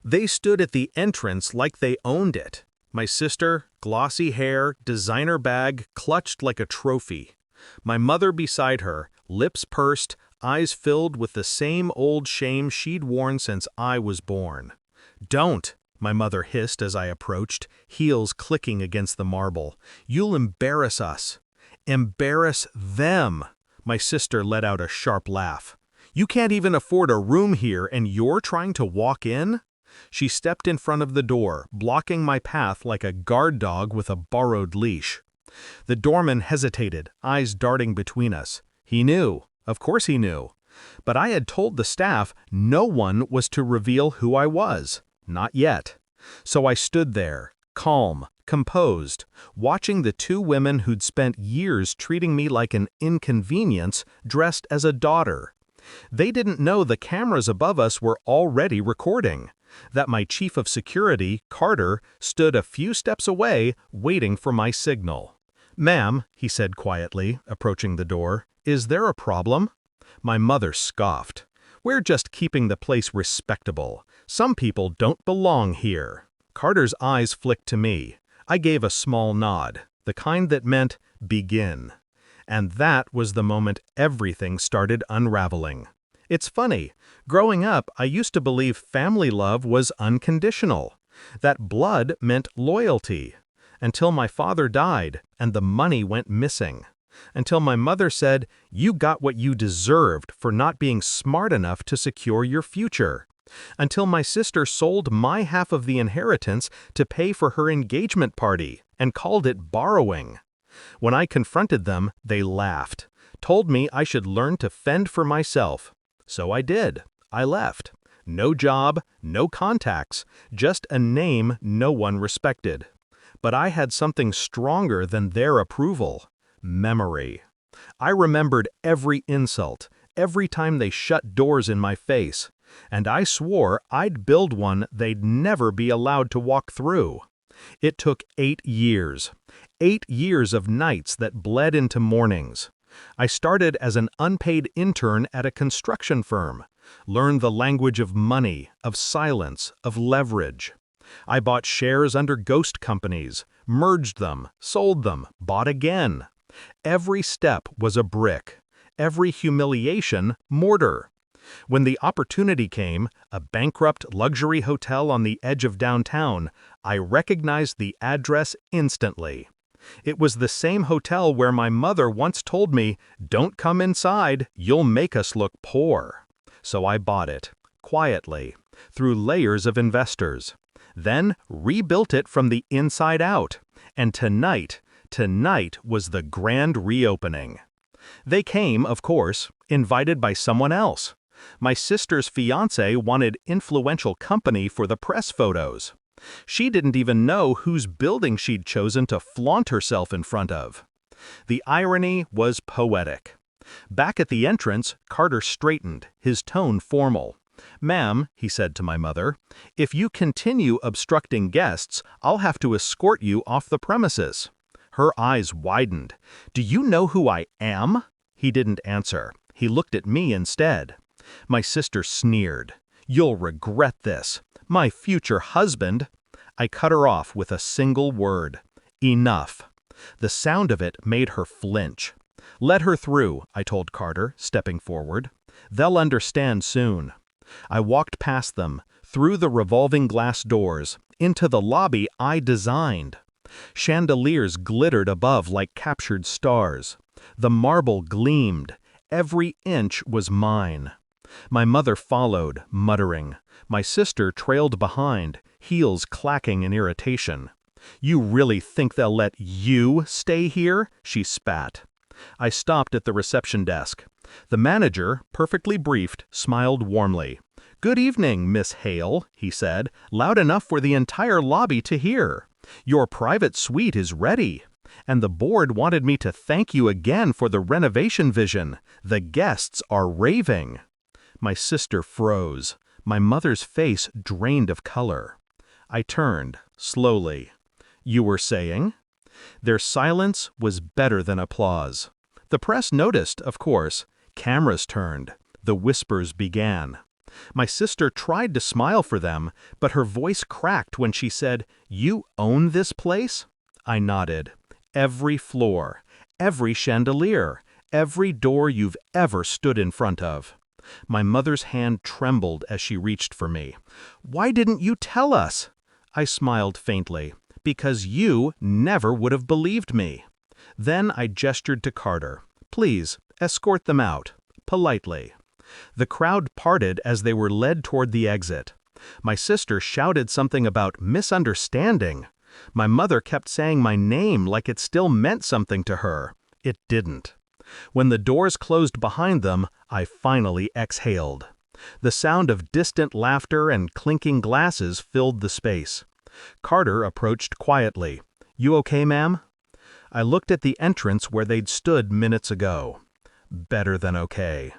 They stood at the entrance like they owned it. My sister, glossy hair, designer bag, clutched like a trophy. My mother beside her, lips pursed, eyes filled with the same old shame she'd worn since I was born. "Don't," my mother hissed as I approached, heels clicking against the marble. "You'll embarrass us." "Embarrass them," my sister let out a sharp laugh. "You can't even afford a room here and you're trying to walk in?" She stepped in front of the door, blocking my path like a guard dog with a borrowed leash. The doorman hesitated, eyes darting between us. He knew. Of course he knew. But I had told the staff no one was to reveal who I was. Not yet. So I stood there, calm, composed, watching the two women who'd spent years treating me like an inconvenience, dressed as a daughter. They didn't know the cameras above us were already recording, that my chief of security, Carter, stood a few steps away, waiting for my signal. "Ma'am," he said quietly, approaching the door, "is there a problem?" My mother scoffed. "We're just keeping the place respectable. Some people don't belong here." Carter's eyes flicked to me. I gave a small nod, the kind that meant, begin. And that was the moment everything started unraveling. It's funny, growing up, I used to believe family love was unconditional, that blood meant loyalty, until my father died and the money went missing, until my mother said, "You got what you deserved for not being smart enough to secure your future," until my sister sold my half of the inheritance to pay for her engagement party and called it borrowing. When I confronted them, they laughed, told me I should learn to fend for myself. So I did. I left. No job, no contacts, just a name no one respected. But I had something stronger than their approval: memory. I remembered every insult, every time they shut doors in my face, and I swore I'd build one they'd never be allowed to walk through. It took 8 years. 8 years of nights that bled into mornings. I started as an unpaid intern at a construction firm, learned the language of money, of silence, of leverage. I bought shares under ghost companies, merged them, sold them, bought again. Every step was a brick, every humiliation mortar. When the opportunity came, a bankrupt luxury hotel on the edge of downtown, I recognized the address instantly. It was the same hotel where my mother once told me, "Don't come inside, you'll make us look poor." So I bought it, quietly, through layers of investors. Then rebuilt it from the inside out. And tonight was the grand reopening. They came, of course, invited by someone else. My sister's fiancé wanted influential company for the press photos. She didn't even know whose building she'd chosen to flaunt herself in front of. The irony was poetic. Back at the entrance, Carter straightened, his tone formal. "Ma'am," he said to my mother, "if you continue obstructing guests, I'll have to escort you off the premises." Her eyes widened. "Do you know who I am?" He didn't answer. He looked at me instead. My sister sneered. "You'll regret this. My future husband." I cut her off with a single word. Enough. The sound of it made her flinch. "Let her through," I told Carter, stepping forward. "They'll understand soon." I walked past them, through the revolving glass doors, into the lobby I designed. Chandeliers glittered above like captured stars. The marble gleamed. Every inch was mine. My mother followed, muttering. My sister trailed behind, heels clacking in irritation. "You really think they'll let you stay here?" she spat. I stopped at the reception desk. The manager, perfectly briefed, smiled warmly. "Good evening, Miss Hale," he said, loud enough for the entire lobby to hear. "Your private suite is ready. And the board wanted me to thank you again for the renovation vision. The guests are raving." My sister froze. My mother's face drained of color. I turned, slowly. "You were saying?" Their silence was better than applause. The press noticed, of course. Cameras turned. The whispers began. My sister tried to smile for them, but her voice cracked when she said, "You own this place?" I nodded. Every floor, every chandelier, every door you've ever stood in front of. My mother's hand trembled as she reached for me. "Why didn't you tell us?" I smiled faintly. "Because you never would have believed me." Then I gestured to Carter. "Please, escort them out." Politely. The crowd parted as they were led toward the exit. My sister shouted something about misunderstanding. My mother kept saying my name like it still meant something to her. It didn't. When the doors closed behind them, I finally exhaled. The sound of distant laughter and clinking glasses filled the space. Carter approached quietly. "You okay, ma'am?" I looked at the entrance where they'd stood minutes ago. Better than okay.